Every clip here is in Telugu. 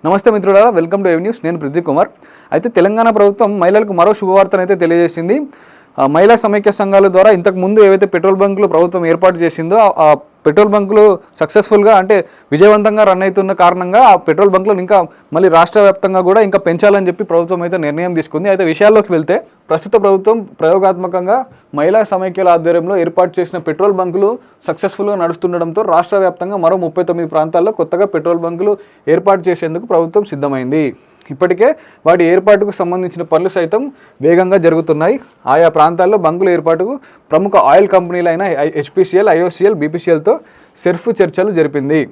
నమస్తే మిత్రులారా, వెల్కమ్ టు ఏవి న్యూస్. నేను పృథ్వీ కుమార్. అయితే తెలంగాణ ప్రభుత్వం మహిళలకు మరో శుభవార్తనైతే తెలియజేసింది. మహిళా సమైక్య సంఘాల ద్వారా ఇంతకు ముందు ఏవైతే పెట్రోల్ బంకులు ప్రభుత్వం ఏర్పాటు చేసిందో ఆ పెట్రోల్ బంకులు సక్సెస్ఫుల్గా అంటే విజయవంతంగా రన్ అవుతున్న కారణంగా ఆ పెట్రోల్ బంకులను ఇంకా మళ్ళీ రాష్ట్ర వ్యాప్తంగా కూడా ఇంకా పెంచాలని చెప్పి ప్రభుత్వం అయితే నిర్ణయం తీసుకుంది. అయితే విషయాల్లోకి వెళ్తే ప్రస్తుత ప్రభుత్వం ప్రయోగాత్మకంగా మహిళా సమైక్యల ఆధ్వర్యంలో ఏర్పాటు చేసిన పెట్రోల్ బంకులు సక్సెస్ఫుల్గా నడుస్తుండడంతో రాష్ట్ర వ్యాప్తంగా మరో 39 ప్రాంతాల్లో కొత్తగా పెట్రోల్ బంకులు ఏర్పాటు చేసేందుకు ప్రభుత్వం సిద్ధమైంది. ఇప్పటికే వాటి ఏర్పాటుకు సంబంధించిన పనులు సైతం వేగంగా జరుగుతున్నాయి. ఆయా ప్రాంతాల్లో బంకుల ఏర్పాటుకు ప్రముఖ ఆయిల్ కంపెనీలైన హెచ్పిసిఎల్, ఐఓసిఎల్, బీపీసీఎల్తో సెర్ఫ్ చర్చలు జరిపింది.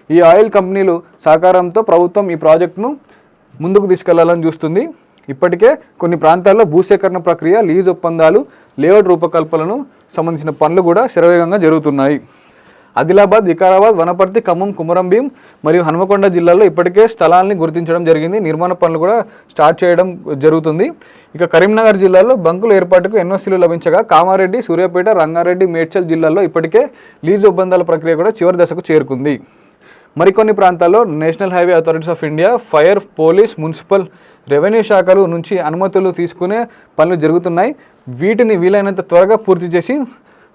ఈ ఆయిల్ కంపెనీలు సహకారంతో ప్రభుత్వం ఈ ప్రాజెక్టును ముందుకు తీసుకెళ్లాలని చూస్తుంది. ఇప్పటికే కొన్ని ప్రాంతాల్లో భూసేకరణ ప్రక్రియ, లీజ్ ఒప్పందాలు, లేఅవుట్ రూపకల్పనకు సంబంధించిన పనులు కూడా శరవేగంగా జరుగుతున్నాయి. ఆదిలాబాద్, వికారాబాద్, వనపర్తి, ఖమ్మం, కుమరంభీం మరియు హనుమకొండ జిల్లాల్లో ఇప్పటికే స్థలాల్ని గుర్తించడం జరిగింది. నిర్మాణ పనులు కూడా స్టార్ట్ చేయడం జరుగుతుంది. ఇక కరీంనగర్ జిల్లాలో బంకుల ఏర్పాటుకు ఎన్ఓసీలు లభించగా కామారెడ్డి, సూర్యాపేట, రంగారెడ్డి, మేడ్చల్ జిల్లాల్లో ఇప్పటికే లీజ్ ఒప్పందాల ప్రక్రియ కూడా చివరి దశకు చేరుకుంది. మరికొన్ని ప్రాంతాల్లో national highway authorities of India, fire, police, municipal, revenue శాఖలు నుంచి అనుమతులు తీసుకునే పనులు జరుగుతున్నాయి. వీటిని వీలైనంత త్వరగా పూర్తి చేసి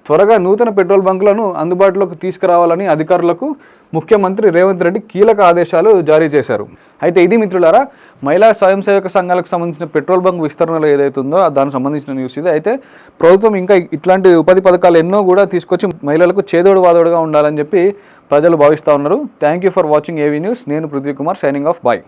త్వరగా నూతన పెట్రోల్ బంకులను అందుబాటులోకి తీసుకురావాలని అధికారులకు ముఖ్యమంత్రి రేవంత్ రెడ్డి కీలక ఆదేశాలు జారీ చేశారు. అయితే ఇది మిత్రులారా, మహిళా స్వయం సేవక సంఘాలకు సంబంధించిన పెట్రోల్ బంక్ విస్తరణలో ఏదైతుందో దానికి సంబంధించిన న్యూస్ ఇది. అయితే ప్రభుత్వం ఇంకా ఇట్లాంటి ఉపాధి పథకాలు ఎన్నో కూడా తీసుకొచ్చి మహిళలకు చేదోడు వాదోడుగా ఉండాలని చెప్పి ప్రజలు భావిస్తూ ఉన్నారు. Thank you for watching AV news. నేను Prithvi Kumar, signing off. Bye.